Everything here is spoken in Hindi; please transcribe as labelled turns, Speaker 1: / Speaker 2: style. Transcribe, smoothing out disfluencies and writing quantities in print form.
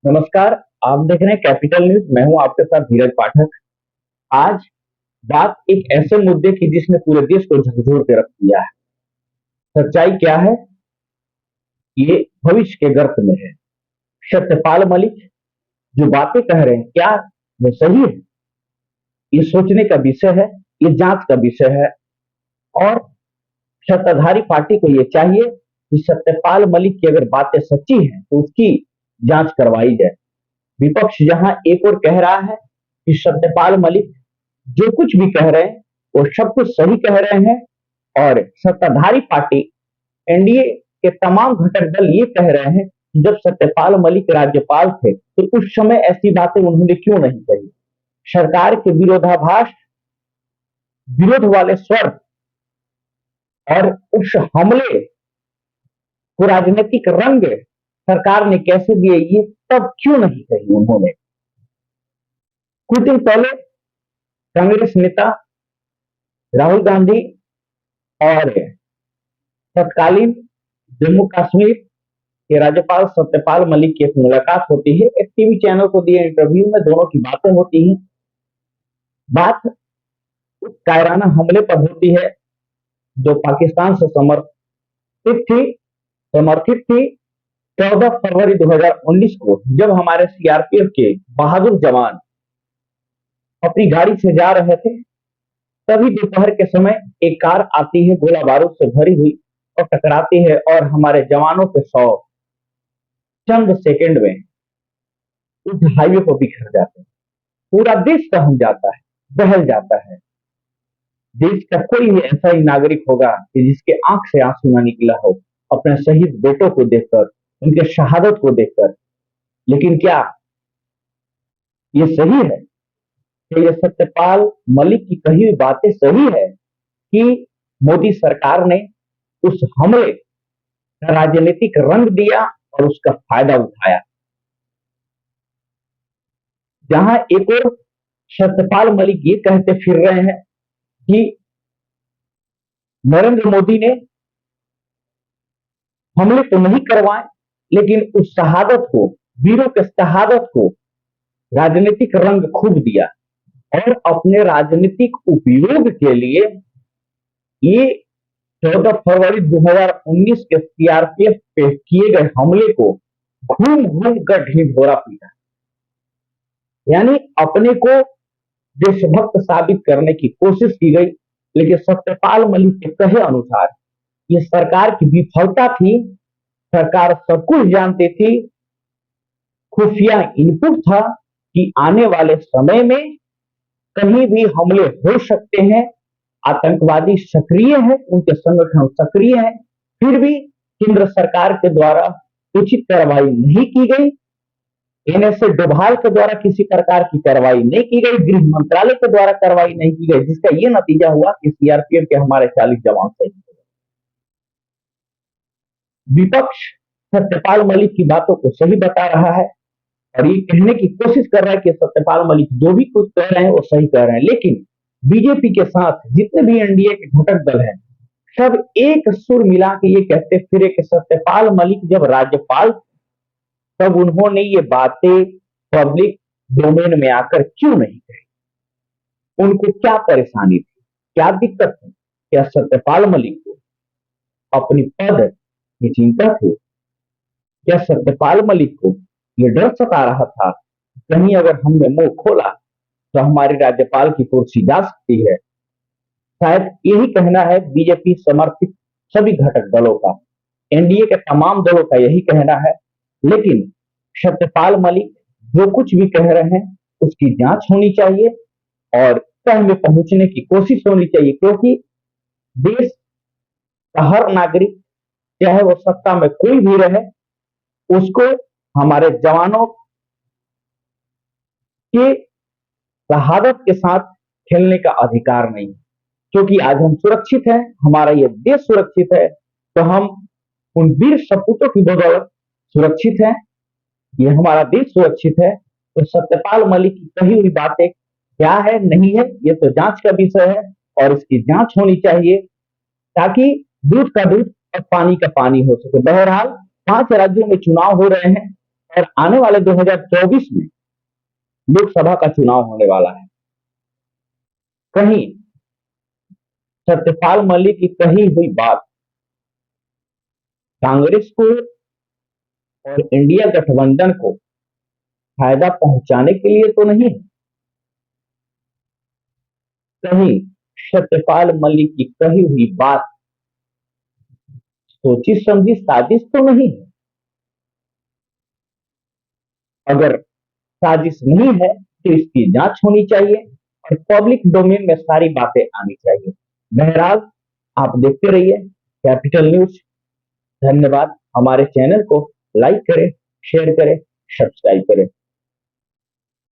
Speaker 1: नमस्कार। आप देख रहे हैं कैपिटल न्यूज। मैं हूं आपके साथ धीरज पाठक। आज बात एक ऐसे मुद्दे की जिसने पूरे देश को झकझोर के रख दिया है। सच्चाई क्या है? ये भविष्य के गर्त में है। सत्यपाल मलिक जो बातें कह रहे हैं, क्या वो सही है? ये सोचने का विषय है, ये जांच का विषय है। और सत्ताधारी पार्टी को ये चाहिए कि सत्यपाल मलिक की अगर बातें सच्ची हैं तो उसकी जांच करवाई जाए। विपक्ष जहां एक और कह रहा है कि सत्यपाल मलिक जो कुछ भी कह रहे हैं वो सब कुछ सही कह रहे हैं, और सत्ताधारी पार्टी एनडीए के तमाम घटक दल ये कह रहे हैं कि जब सत्यपाल मलिक राज्यपाल थे तो उस समय ऐसी बातें उन्होंने क्यों नहीं कही। सरकार के विरोधाभास, विरोध वाले स्वर और उस हमले को राजनीतिक रंग सरकार ने कैसे दिए, ये तब क्यों नहीं कही उन्होंने। कुछ दिन पहले कांग्रेस नेता राहुल गांधी और तत्कालीन जम्मू कश्मीर के राज्यपाल सत्यपाल मलिक की एक मुलाकात होती है। एक टीवी चैनल को दिए इंटरव्यू में दोनों की बातें होती हैं। बात उस कायराना हमले पर होती है जो पाकिस्तान से समर्थित थी 14 फरवरी 2019 को, जब हमारे सीआरपीएफ के बहादुर जवान अपनी गाड़ी से जा रहे थे। तभी दोपहर के समय एक कार आती है गोला बारूद से भरी हुई और टकराती है, और हमारे जवानों के 100 चंद सेकंड में उस हाईवे पर बिखर जाते हैं। पूरा देश दहल जाता है, बहल जाता है। देश का कोई भी ऐसा ही नागरिक होगा कि जिसके आंख से आंसू ना निकला हो अपने शहीद बेटों को देखकर, उनके शहादत को देखकर। लेकिन क्या ये सही है कि ये सत्यपाल मलिक की कही हुई बातें सही है कि मोदी सरकार ने उस हमले का राजनीतिक रंग दिया और उसका फायदा उठाया? जहां एक और सत्यपाल मलिक ये कहते फिर रहे हैं कि नरेंद्र मोदी ने हमले तो नहीं करवाए, लेकिन उस शहादत को, वीरों के शहादत को राजनीतिक रंग खूब दिया, और अपने राजनीतिक उपयोग के लिए ये 14 फरवरी 2019 के सीआरपीएफ पे किए गए हमले को घूम घूम कर ढिढोरा पीटा। यानी अपने को देशभक्त साबित करने की कोशिश की गई। लेकिन सत्यपाल मलिक के कहे अनुसार ये सरकार की विफलता थी। सरकार सब कुछ जानती थी, खुफिया इनपुट था कि आने वाले समय में कहीं भी हमले हो सकते हैं, आतंकवादी सक्रिय है, उनके संगठन सक्रिय है, फिर भी केंद्र सरकार के द्वारा उचित कार्रवाई नहीं की गई। एनएसए डोभाल के द्वारा किसी प्रकार की कार्रवाई नहीं की गई, गृह मंत्रालय के द्वारा कार्रवाई नहीं की गई, जिसका यह नतीजा हुआ कि सीआरपीएफ के हमारे 40 जवान शहीद हुए। विपक्ष सत्यपाल मलिक की बातों को सही बता रहा है और ये कहने की कोशिश कर रहा है कि सत्यपाल मलिक जो भी कुछ कह रहे हैं वो सही कह रहे हैं। लेकिन बीजेपी के साथ जितने भी एनडीए के घटक दल हैं, सब एक सुर मिला के ये कहते फिरे कि सत्यपाल मलिक जब राज्यपाल तब उन्होंने ये बातें पब्लिक डोमेन में आकर क्यों नहीं कही। उनको क्या परेशानी थी, क्या दिक्कत थी? क्या सत्यपाल मलिक को अपनी पद की चिंता थी? क्या सत्यपाल मलिक को ये डर सता रहा था कहीं अगर हमने मुंह खोला तो हमारे राज्यपाल की कुर्सी जा सकती है? शायद यही कहना है बीजेपी समर्थित सभी घटक दलों का, एनडीए के तमाम दलों का यही कहना है। लेकिन सत्यपाल मलिक जो कुछ भी कह रहे हैं उसकी जांच होनी चाहिए और तह में पहुंचने की कोशिश होनी चाहिए, क्योंकि देश का हर नागरिक, चाहे वो सत्ता में कोई भी रहे, उसको हमारे जवानों के शहादत के साथ खेलने का अधिकार नहीं है। क्योंकि आज हम सुरक्षित हैं, हमारा ये देश सुरक्षित है, तो हम उन वीर सपूतों की बदौलत सुरक्षित हैं, ये हमारा देश सुरक्षित है। तो सत्यपाल मलिक की कही हुई बातें क्या है नहीं है, ये तो जांच का विषय है और इसकी जांच होनी चाहिए, ताकि दूध का दूध और पानी का पानी हो सके। बहरहाल 5 राज्यों में चुनाव हो रहे हैं और आने वाले 2024 में लोकसभा का चुनाव होने वाला है। कहीं सत्यपाल मलिक की कही हुई बात कांग्रेस को और इंडिया गठबंधन को फायदा पहुंचाने के लिए तो नहीं है। कहीं सत्यपाल मलिक की कही हुई बात सोची समझी साजिश तो नहीं है। अगर साजिश नहीं है तो इसकी जांच होनी चाहिए और पब्लिक डोमेन में सारी बातें आनी चाहिए। बहरहाल, आप देखते रहिए कैपिटल न्यूज। धन्यवाद। हमारे चैनल को लाइक करें, शेयर करें, सब्सक्राइब करें।